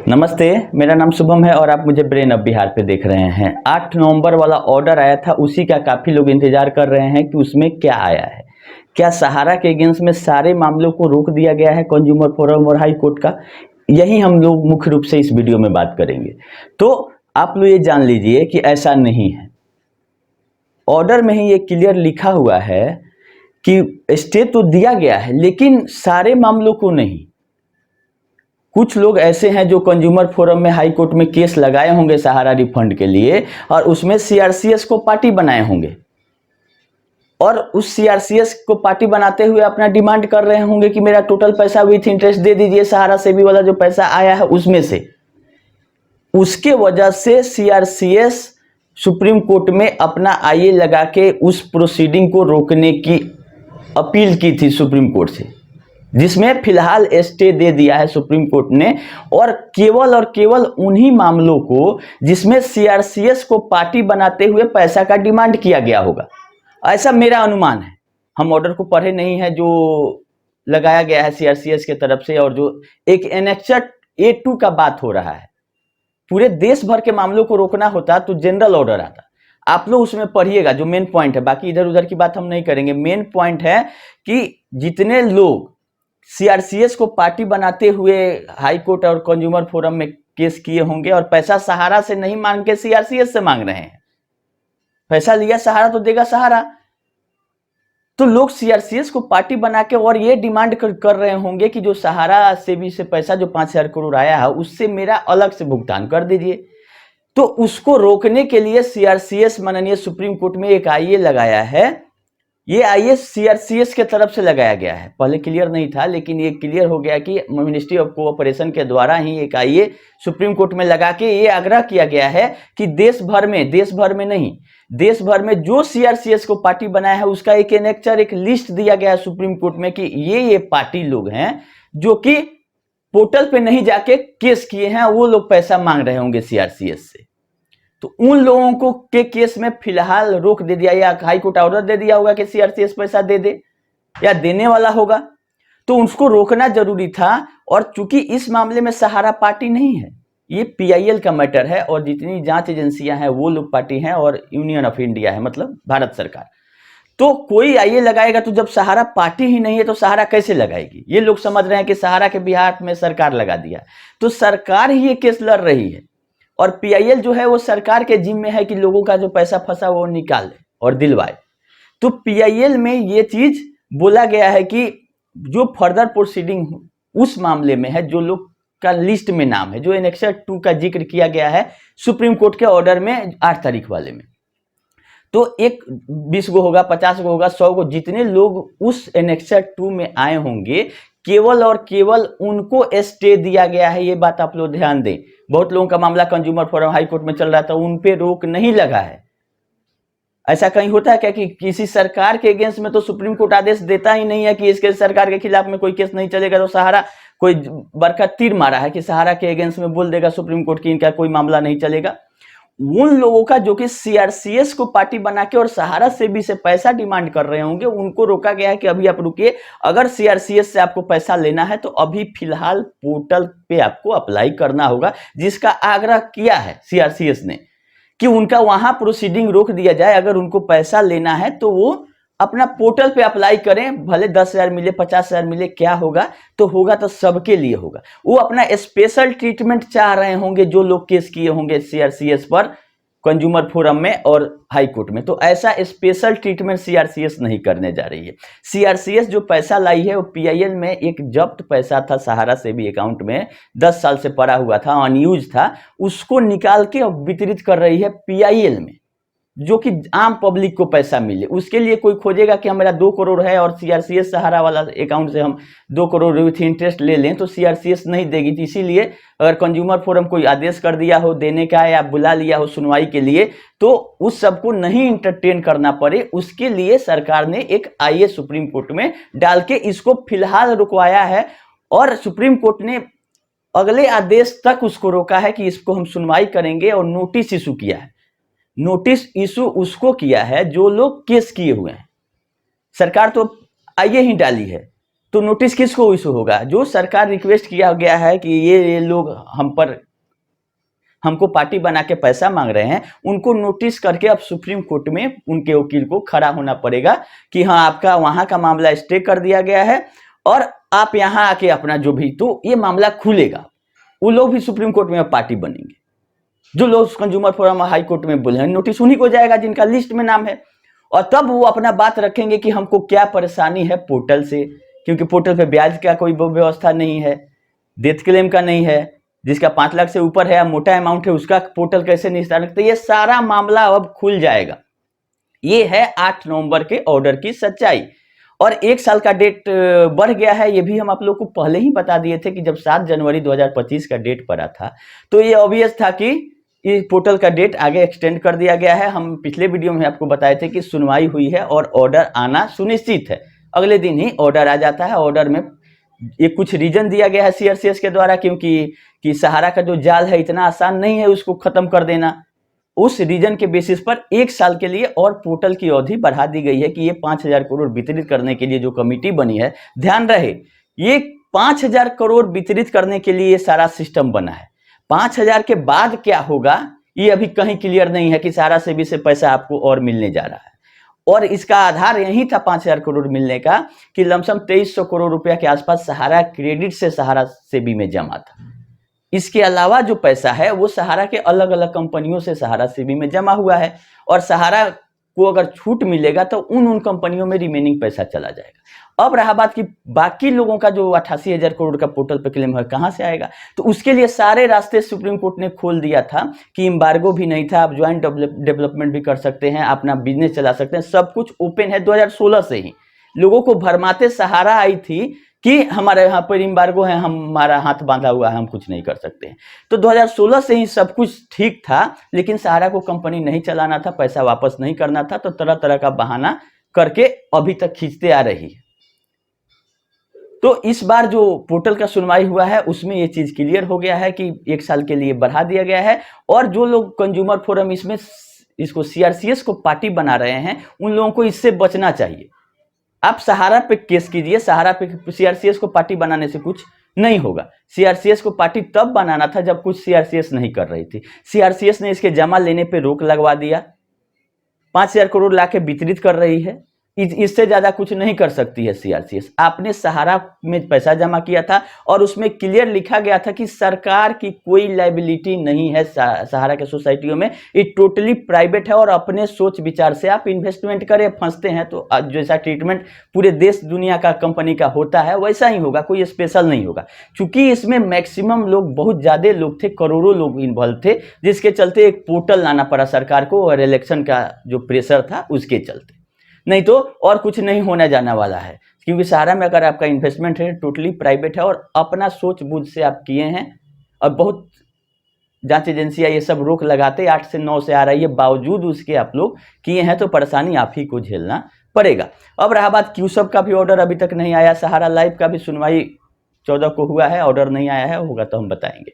नमस्ते, मेरा नाम शुभम है और आप मुझे ब्रेन ऑफ बिहार पे देख रहे हैं। 8 नवंबर वाला ऑर्डर आया था, उसी का काफ़ी लोग इंतजार कर रहे हैं कि उसमें क्या आया है। क्या सहारा के अगेंस्ट में सारे मामलों को रोक दिया गया है कंज्यूमर फोरम और हाई कोर्ट का? यही हम लोग मुख्य रूप से इस वीडियो में बात करेंगे। तो आप लोग ये जान लीजिए कि ऐसा नहीं है। ऑर्डर में ही ये क्लियर लिखा हुआ है कि स्टे तो दिया गया है, लेकिन सारे मामलों को नहीं। कुछ लोग ऐसे हैं जो कंज्यूमर फोरम में हाई कोर्ट में केस लगाए होंगे सहारा रिफंड के लिए, और उसमें सीआरसीएस को पार्टी बनाए होंगे, और उस सीआरसीएस को पार्टी बनाते हुए अपना डिमांड कर रहे होंगे कि मेरा टोटल पैसा विथ इंटरेस्ट दे दीजिए, सहारा सेबी वाला जो पैसा आया है उसमें से। उसके वजह से सीआरसीएस सुप्रीम कोर्ट में अपना आईए लगा के उस प्रोसीडिंग को रोकने की अपील की थी सुप्रीम कोर्ट से, जिसमें फिलहाल स्टे दे दिया है सुप्रीम कोर्ट ने, और केवल उन्हीं मामलों को जिसमें सीआरसीएस को पार्टी बनाते हुए पैसा का डिमांड किया गया होगा, ऐसा मेरा अनुमान है। हम ऑर्डर को पढ़े नहीं है जो लगाया गया है सीआरसीएस के तरफ से, और जो एक एनेक्सर A2 का बात हो रहा है। पूरे देश भर के मामलों को रोकना होता तो जनरल ऑर्डर आता। आप लोग उसमें पढ़िएगा जो मेन पॉइंट है, बाकी इधर उधर की बात हम नहीं करेंगे। मेन पॉइंट है कि जितने लोग सीआरसीएस को पार्टी बनाते हुए हाई कोर्ट और कंज्यूमर फोरम में केस किए होंगे, और पैसा सहारा से नहीं मांग के सीआरसीएस से मांग रहे हैं। पैसा लिया सहारा तो देगा सहारा, तो लोग सीआरसीएस को पार्टी बना के और ये डिमांड कर रहे होंगे कि जो सहारा सेबी से पैसा जो 5,000 करोड़ आया है उससे मेरा अलग से भुगतान कर दीजिए। तो उसको रोकने के लिए सीआरसीएस माननीय सुप्रीम कोर्ट में एक आईए लगाया है। ये आईए सीआरसीएस के तरफ से लगाया गया है, पहले क्लियर नहीं था, लेकिन ये क्लियर हो गया कि मिनिस्ट्री ऑफ कोऑपरेशन के द्वारा ही एक आईए सुप्रीम कोर्ट में लगा के ये आग्रह किया गया है कि देश भर में जो सीआरसीएस को पार्टी बनाया है उसका एक एनेक्चर, एक लिस्ट दिया गया है सुप्रीम कोर्ट में कि ये पार्टी लोग हैं जो कि पोर्टल पे नहीं जाके केस किए हैं, वो लोग पैसा मांग रहे होंगे सीआरसीएस से। तो उन लोगों को के केस में फिलहाल रोक दे दिया, या हाई कोर्ट ऑर्डर दे दिया होगा कि सीआरसीएस पैसा दे दे, या देने वाला होगा, तो उसको रोकना जरूरी था। और चूंकि इस मामले में सहारा पार्टी नहीं है, ये पीआईएल का मैटर है, और जितनी जांच एजेंसियां हैं वो लोग पार्टी हैं, और यूनियन ऑफ इंडिया है, मतलब भारत सरकार। तो कोई आईए लगाएगा, तो जब सहारा पार्टी ही नहीं है तो सहारा कैसे लगाएगी? ये लोग समझ रहे हैं कि सहारा के बिहार में सरकार लगा दिया, तो सरकार ही ये केस लड़ रही है, और पीआईएल जो है वो सरकार के जिम्मे है कि लोगों का जो पैसा फंसा वो निकाले और दिलवाए। तो पीआईएल में ये चीज बोला गया है कि जो फर्दर प्रोसीडिंग उस मामले में है, जो लोग का लिस्ट में नाम है, जो एनेक्सर 2 का जिक्र किया गया है सुप्रीम कोर्ट के ऑर्डर में 8 तारीख वाले में, तो एक 20 गो होगा, 50 गो होगा, 100 गो, जितने लोग उस एनेक्सर 2 में आए होंगे, केवल और केवल उनको स्टे दिया गया है। ये बात आप लोग ध्यान दें। बहुत लोगों का मामला कंज्यूमर फोरम हाई कोर्ट में चल रहा था, उन पे रोक नहीं लगा है। ऐसा कहीं होता है क्या कि किसी सरकार के अगेंस्ट में तो सुप्रीम कोर्ट आदेश देता ही नहीं है कि इसके सरकार के खिलाफ में कोई केस नहीं चलेगा, तो सहारा कोई बड़का तीर मारा है कि सहारा के अगेंस्ट में बोल देगा सुप्रीम कोर्ट की इनका कोई मामला नहीं चलेगा। उन लोगों का जो कि सीआरसीएस को पार्टी बना के और सहारा सेबी से पैसा डिमांड कर रहे होंगे, उनको रोका गया है कि अभी आप रुकिए, अगर सीआरसीएस से आपको पैसा लेना है तो अभी फिलहाल पोर्टल पे आपको अप्लाई करना होगा, जिसका आग्रह किया है सीआरसीएस ने कि उनका वहां प्रोसीडिंग रोक दिया जाए। अगर उनको पैसा लेना है तो वो अपना पोर्टल पे अप्लाई करें, भले 10,000 मिले, 50,000 मिले, क्या होगा तो होगा, तो सबके लिए होगा। वो अपना स्पेशल ट्रीटमेंट चाह रहे होंगे जो लोग केस किए होंगे सीआरसीएस पर कंज्यूमर फोरम में और हाई कोर्ट में, तो ऐसा स्पेशल ट्रीटमेंट सीआरसीएस नहीं करने जा रही है। सीआरसीएस जो पैसा लाई है वो पीआईएल में एक जब्त पैसा था सहारा सेबी अकाउंट में, 10 साल से पड़ा हुआ था, अनयूज था, उसको निकाल के अब वितरित कर रही है पीआईएल में, जो कि आम पब्लिक को पैसा मिले। उसके लिए कोई खोजेगा कि हमारा 2 करोड़ है और सीआरसीएस सहारा वाला अकाउंट से हम 2 करोड़ विथ इंटरेस्ट ले लें, तो सीआरसीएस नहीं देगी। तो इसीलिए अगर कंज्यूमर फोरम कोई आदेश कर दिया हो देने का, या बुला लिया हो सुनवाई के लिए, तो उस सबको नहीं इंटरटेन करना पड़े, उसके लिए सरकार ने एक आईए सुप्रीम कोर्ट में डाल के इसको फिलहाल रुकवाया है, और सुप्रीम कोर्ट ने अगले आदेश तक उसको रोका है कि इसको हम सुनवाई करेंगे, और नोटिस इशू किया है। नोटिस इशू उसको किया है जो लोग केस किए हुए हैं। सरकार तो आईए ही डाली है, तो नोटिस किसको इशू होगा? जो सरकार रिक्वेस्ट किया गया है कि ये लोग हमको पार्टी बना के पैसा मांग रहे हैं, उनको नोटिस करके अब सुप्रीम कोर्ट में उनके वकील को खड़ा होना पड़ेगा कि हाँ, आपका वहां का मामला स्टे कर दिया गया है और आप यहां आके अपना जो भी, तो ये मामला खुलेगा। वो लोग भी सुप्रीम कोर्ट में अब पार्टी बनेंगे। जो लोग कंज्यूमर फोरम हाई कोर्ट में बोले हैं, नोटिस उन्हीं को जाएगा जिनका लिस्ट में नाम है, और तब वो अपना बात रखेंगे कि हमको क्या परेशानी है पोर्टल से, क्योंकि पोर्टल पे ब्याज का कोई व्यवस्था नहीं है, डेथ क्लेम का नहीं है, जिसका 5 लाख से ऊपर है या मोटा अमाउंट है उसका पोर्टल कैसे निस्तारण, तो ये सारा मामला अब खुल जाएगा। ये है 8 नवंबर के ऑर्डर की सच्चाई। और 1 साल का डेट बढ़ गया है, ये भी हम आप लोग को पहले ही बता दिए थे कि जब 7 जनवरी 2025 का डेट पड़ा था तो ये ऑब्वियस था कि इस पोर्टल का डेट आगे एक्सटेंड कर दिया गया है। हम पिछले वीडियो में आपको बताए थे कि सुनवाई हुई है और ऑर्डर आना सुनिश्चित है, अगले दिन ही ऑर्डर आ जाता है। ऑर्डर में ये कुछ रीजन दिया गया है सीआरसीएस के द्वारा, क्योंकि सहारा का जो जाल है इतना आसान नहीं है उसको खत्म कर देना। उस रीजन के बेसिस पर 1 साल के लिए और पोर्टल की अवधि बढ़ा दी गई है कि ये 5,000 करोड़ वितरित करने के लिए जो कमिटी बनी है, ध्यान रहे ये 5,000 करोड़ वितरित करने के लिए ये सारा सिस्टम बना है। 5,000 के बाद क्या होगा ये अभी कहीं क्लियर नहीं है कि सहारा से भी से पैसा आपको और मिलने जा रहा है। और इसका आधार यही था 5,000 करोड़ मिलने का कि लमसम 2300 करोड़ रुपया के आसपास सहारा क्रेडिट से सहारा सेबी में जमा था। इसके अलावा जो पैसा है वो सहारा के अलग अलग कंपनियों से सहारा सेबी में जमा हुआ है, और सहारा को अगर छूट मिलेगा तो उन कंपनियों में रिमेनिंग पैसा चला जाएगा। अब रहा बात कि बाकी लोगों का जो 88,000 करोड़ का पोर्टल पे क्लेम है कहां से आएगा, तो उसके लिए सारे रास्ते सुप्रीम कोर्ट ने खोल दिया था कि एम्बार्गो भी नहीं था, आप ज्वाइंट डेवलपमेंट भी कर सकते हैं, अपना बिजनेस चला सकते हैं, सब कुछ ओपन है। 2016 से ही लोगों को भरमाते सहारा आई थी कि हमारे यहाँ पर एम्बार्गो है, हमारा हाथ बांधा हुआ है, हम कुछ नहीं कर सकते हैं। तो 2016 से ही सब कुछ ठीक था, लेकिन सहारा को कंपनी नहीं चलाना था, पैसा वापस नहीं करना था, तो तरह तरह का बहाना करके अभी तक खींचते आ रही है। तो इस बार जो पोर्टल का सुनवाई हुआ है उसमें ये चीज क्लियर हो गया है कि 1 साल के लिए बढ़ा दिया गया है, और जो लोग कंज्यूमर फोरम इसको सीआरसीएस को पार्टी बना रहे हैं उन लोगों को इससे बचना चाहिए। आप सहारा पे केस कीजिए, सहारा पे सीआरसीएस को पार्टी बनाने से कुछ नहीं होगा। सीआरसीएस को पार्टी तब बनाना था जब कुछ सीआरसीएस नहीं कर रही थी। सीआरसीएस ने इसके जमा लेने पे रोक लगवा दिया, 5,000 करोड़ लाके वितरित कर रही है, इससे ज्यादा कुछ नहीं कर सकती है सीआरसीएस। आपने सहारा में पैसा जमा किया था और उसमें क्लियर लिखा गया था कि सरकार की कोई लायबिलिटी नहीं है सहारा के सोसाइटियों में, ये टोटली प्राइवेट है और अपने सोच विचार से आप इन्वेस्टमेंट करें। फंसते हैं तो जैसा ट्रीटमेंट पूरे देश दुनिया का कंपनी का होता है वैसा ही होगा, कोई स्पेशल नहीं होगा। चूंकि इसमें मैक्सिमम लोग, बहुत ज्यादा लोग थे, करोड़ों लोग इन्वॉल्व थे, जिसके चलते एक पोर्टल लाना पड़ा सरकार को, और इलेक्शन का जो प्रेशर था उसके चलते, नहीं तो और कुछ नहीं होने जाने वाला है। क्योंकि सहारा में अगर आपका इन्वेस्टमेंट है टोटली प्राइवेट है और अपना सोच बूझ से आप किए हैं, और बहुत जांच एजेंसियां ये सब रोक लगाते 8 से 9 से आ रही है, बावजूद उसके आप लोग किए हैं, तो परेशानी आप ही को झेलना पड़ेगा। अब रहा बात क्यूसब का भी ऑर्डर अभी तक नहीं आया, सहारा लाइव का भी सुनवाई 14 को हुआ है, ऑर्डर नहीं आया है, होगा तो हम बताएंगे।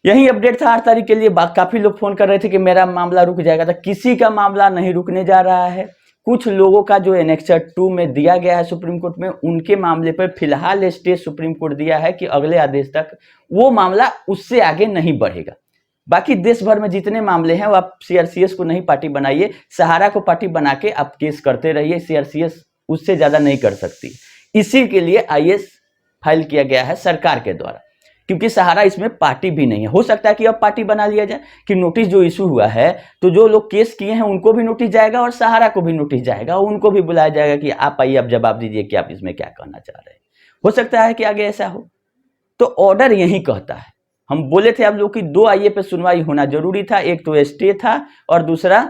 यही अपडेट था 8 तारीख के लिए। काफी लोग फोन कर रहे थे कि मेरा मामला रुक जाएगा, तो किसी का मामला नहीं रुकने जा रहा है। कुछ लोगों का जो एनेक्सर 2 में दिया गया है सुप्रीम कोर्ट में, उनके मामले पर फिलहाल स्टे सुप्रीम कोर्ट दिया है कि अगले आदेश तक वो मामला उससे आगे नहीं बढ़ेगा। बाकी देश भर में जितने मामले हैं वो आप सीआरसीएस को नहीं पार्टी बनाइए, सहारा को पार्टी बना के आप केस करते रहिए, सीआरसीएस उससे ज्यादा नहीं कर सकती। इसी के लिए आईएस फाइल किया गया है सरकार के द्वारा, क्योंकि सहारा इसमें पार्टी भी नहीं है। हो सकता है कि अब पार्टी बना लिया जाए कि नोटिस जो इशू हुआ है तो जो लोग केस किए हैं उनको भी नोटिस जाएगा और सहारा को भी नोटिस जाएगा, उनको भी बुलाया जाएगा कि आप आइए, आप जवाब दीजिए कि आप इसमें क्या कहना चाह रहे हैं। हो सकता है कि आगे ऐसा हो। तो ऑर्डर यही कहता है, हम बोले थे आप लोग कि 2 आईए पे सुनवाई होना जरूरी था, एक तो स्टे था और दूसरा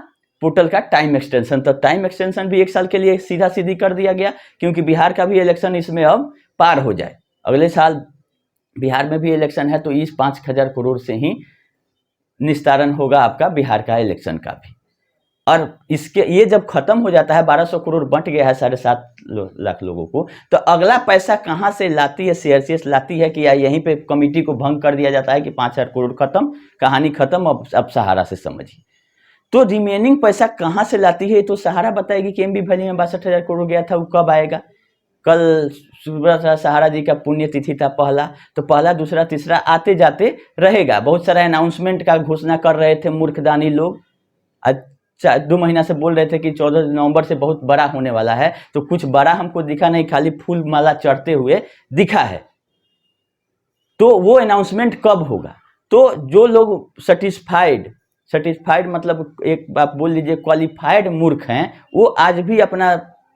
पोर्टल का टाइम एक्सटेंशन। तो टाइम एक्सटेंशन भी 1 साल के लिए सीधा सीधी कर दिया गया, क्योंकि बिहार का भी इलेक्शन इसमें अब पार हो जाए। अगले साल बिहार में भी इलेक्शन है, तो इस 5,000 करोड़ से ही निस्तारण होगा आपका बिहार का इलेक्शन का भी। और इसके ये जब खत्म हो जाता है, 1200 करोड़ बंट गया है 7.5 लाख लोगों को, तो अगला पैसा कहां से लाती है सीआरसीएस? लाती है कि यहीं पे कमिटी को भंग कर दिया जाता है कि 5,000 करोड़ खत्म, कहानी खत्म, अब सहारा से समझिए। तो रिमेनिंग पैसा कहां से लाती है तो सहारा बताएगी कि एमबी वैली में 62,000 करोड़ गया था, वो कब आएगा, कल सुब्रत सहारा जी का पुण्य तिथि था पहला, तो पहला दूसरा तीसरा आते जाते रहेगा। बहुत सारा अनाउंसमेंट का घोषणा कर रहे थे मूर्खदानी लोग। अच्छा 2 महीना से बोल रहे थे कि 14 नवंबर से बहुत बड़ा होने वाला है, तो कुछ बड़ा हमको दिखा नहीं, खाली फूल माला चढ़ते हुए दिखा है। तो वो अनाउंसमेंट कब होगा? तो जो लोग सेटिस्फाइड मतलब एक बात बोल लीजिए क्वालिफाइड मूर्ख हैं, वो आज भी अपना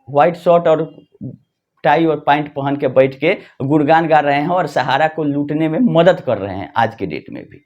व्हाइट शर्ट और टाई और पैंट पहन के बैठ के गुणगान गा रहे हैं और सहारा को लूटने में मदद कर रहे हैं। आज के डेट में भी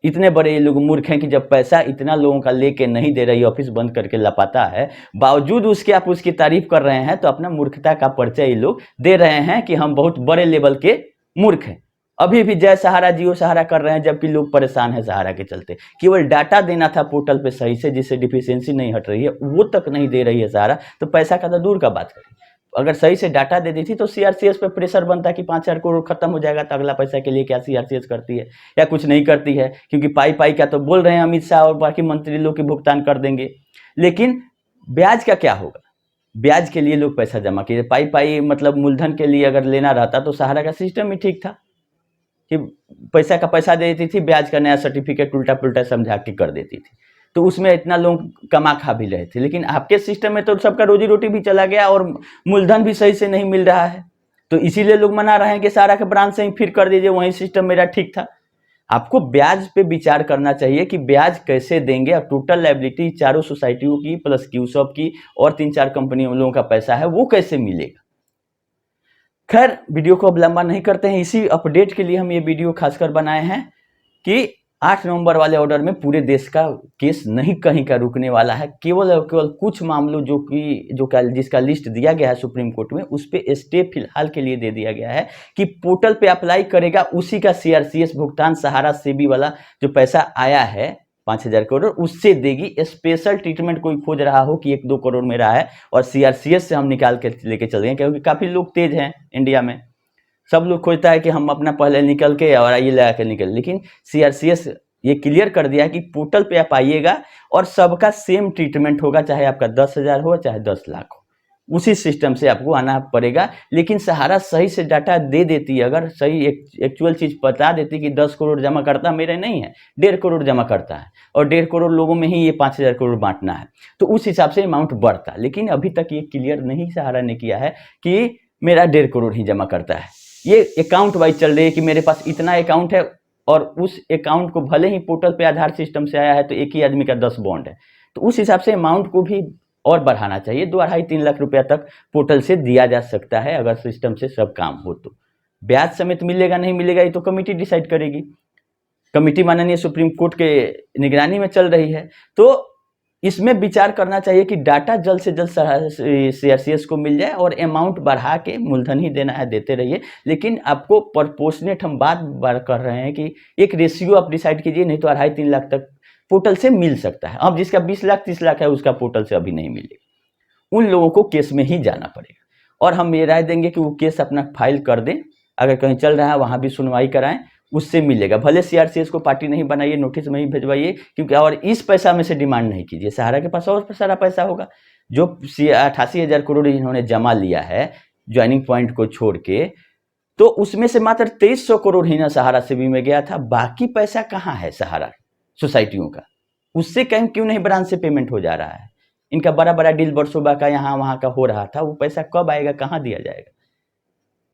इतने बड़े ये लोग मूर्ख हैं कि जब पैसा इतना लोगों का लेके नहीं दे रही, ऑफिस बंद करके लापता है, बावजूद उसके आप उसकी तारीफ कर रहे हैं, तो अपना मूर्खता का परिचय ये लोग दे रहे हैं कि हम बहुत बड़े लेवल के मूर्ख हैं। अभी भी जय सहारा जियो सहारा कर रहे हैं, जबकि लोग परेशान हैं सहारा के चलते। केवल डाटा देना था पोर्टल पे सही से, जिससे डिफिशियंसी नहीं हट रही है, वो तक नहीं दे रही है सहारा। तो पैसा का तो दूर का बात करें, अगर सही से डाटा दे दी थी तो सीआरसीएस पे प्रेशर बनता कि 5,000 करोड़ खत्म हो जाएगा, तो अगला पैसा के लिए क्या सीआरसीएस करती है या कुछ नहीं करती है। क्योंकि पाई का तो बोल रहे हैं अमित शाह और बाकी मंत्री लोग की भुगतान कर देंगे, लेकिन ब्याज का क्या होगा? ब्याज के लिए लोग पैसा जमा किए, पाई मतलब मूलधन के लिए अगर लेना रहता तो सहारा का सिस्टम ही ठीक था कि पैसा का पैसा दे देती थी, ब्याज का नया सर्टिफिकेट उल्टा पुल्टा समझा के कर देती थी, तो उसमें इतना लोग कमा खा भी रहे थे। लेकिन आपके सिस्टम में तो सबका रोजी रोटी भी चला गया और मूलधन भी सही से नहीं मिल रहा है, तो इसीलिए लोग मना रहे हैं कि सहारा के ब्रांच से ही फिर कर दीजिए, वही सिस्टम मेरा ठीक था। आपको ब्याज पे विचार करना चाहिए कि ब्याज कैसे देंगे, और टोटल लायबिलिटी चारों सोसाइटियों की प्लस क्यूसॉप की और 3-4 कंपनियों लोगों का पैसा है, वो कैसे मिलेगा। खैर वीडियो को अब लंबा नहीं करते हैं, इसी अपडेट के लिए हम ये वीडियो खासकर बनाए हैं कि 8 नवंबर वाले ऑर्डर में पूरे देश का केस नहीं कहीं का रुकने वाला है। केवल और केवल कुछ मामलों जिसका लिस्ट दिया गया है सुप्रीम कोर्ट में, उस पे स्टे फिलहाल के लिए दे दिया गया है कि पोर्टल पे अप्लाई करेगा, उसी का सीआरसीएस भुगतान सहारा सेबी वाला जो पैसा आया है 5,000 करोड़, उससे देगी। स्पेशल ट्रीटमेंट कोई खोज रहा हो कि 1-2 करोड़ मेरा है और सीआरसीएस से हम निकाल के लेके चले, क्योंकि काफी लोग तेज हैं इंडिया में, सब लोग खोजता है कि हम अपना पहले निकल के और ये लगा के निकल। लेकिन सीआरसीएस ये क्लियर कर दिया कि पोर्टल पे आप आइएगा और सबका सेम ट्रीटमेंट होगा, चाहे आपका 10,000 हो चाहे 10 लाख हो, उसी सिस्टम से आपको आना पड़ेगा। लेकिन सहारा सही से डाटा दे देती है, अगर सही एक्चुअल चीज बता देती कि 10 करोड़ जमा करता, मेरे नहीं है 1.5 करोड़ जमा करता है और 1.5 करोड़ लोगों में ही ये 5,000 करोड़ बांटना है, तो उस हिसाब से अमाउंट बढ़ता। लेकिन अभी तक ये क्लियर नहीं सहारा ने किया है कि मेरा 1.5 करोड़ ही जमा करता है। ये अकाउंट वाइज चल रही है कि मेरे पास इतना अकाउंट है और उस अकाउंट को भले ही पोर्टल पे आधार सिस्टम से आया है तो एक ही आदमी का 10 बॉन्ड है, तो उस हिसाब से अमाउंट को भी और बढ़ाना चाहिए। 2-2.5-3 लाख रुपया तक पोर्टल से दिया जा सकता है अगर सिस्टम से सब काम हो तो। ब्याज समेत मिलेगा नहीं मिलेगा ये तो कमेटी डिसाइड करेगी। कमेटी माननीय सुप्रीम कोर्ट के निगरानी में चल रही है, तो इसमें विचार करना चाहिए कि डाटा जल्द से जल्द सीआरसीएस को मिल जाए और अमाउंट बढ़ा के मूलधन ही देना है देते रहिए। लेकिन आपको प्रपोर्शनेट हम बात कर रहे हैं कि एक रेशियो आप डिसाइड कीजिए, नहीं तो 2.5-3 लाख तक पोर्टल से मिल सकता है। अब जिसका 20 लाख 30 लाख है उसका पोर्टल से अभी नहीं मिलेगा, उन लोगों को केस में ही जाना पड़ेगा। और हम ये राय देंगे कि वो केस अपना फाइल कर दें, अगर कहीं चल रहा है वहाँ भी सुनवाई कराएं, उससे मिलेगा। भले सीआरसीएस को पार्टी नहीं बनाइए, नोटिस में ही भिजवाइए, क्योंकि और इस पैसा में से डिमांड नहीं कीजिए। सहारा के पास और सारा पैसा होगा, जो 88,000 करोड़ इन्होंने जमा लिया है ज्वाइनिंग पॉइंट को छोड़ के, तो उसमें से मात्र 2300 करोड़ ही ना सहारा सेबी में गया था। बाकी पैसा कहाँ है सहारा सोसाइटियों का? उससे कहीं क्यों नहीं ब्रांच से पेमेंट हो जा रहा है? इनका बड़ा बड़ा डील बरसोबा का यहाँ वहाँ का हो रहा था, वो पैसा कब आएगा, कहाँ दिया जाएगा?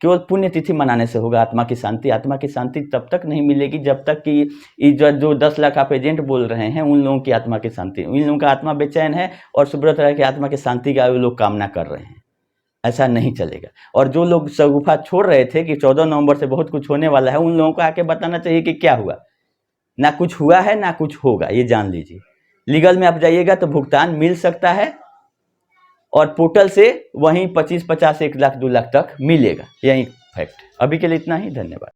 केवल पुण्य तिथि मनाने से होगा आत्मा की शांति। आत्मा की शांति तब तक नहीं मिलेगी जब तक कि जो 10 लाख आप एजेंट बोल रहे हैं उन लोगों की आत्मा की शांति, उन लोगों का आत्मा बेचैन है और सुब्रत राय की आत्मा की शांति का वो लोग कामना कर रहे हैं। ऐसा नहीं चलेगा। और जो लोग शगुफा छोड़ रहे थे कि 14 नवंबर से बहुत कुछ होने वाला है, उन लोगों को आके बताना चाहिए कि क्या हुआ। ना कुछ हुआ है ना कुछ होगा, ये जान लीजिए। लीगल में आप जाइएगा तो भुगतान मिल सकता है और पोर्टल से वहीं 25-50 1 लाख 2 लाख तक मिलेगा, यही फैक्ट। अभी के लिए इतना ही, धन्यवाद।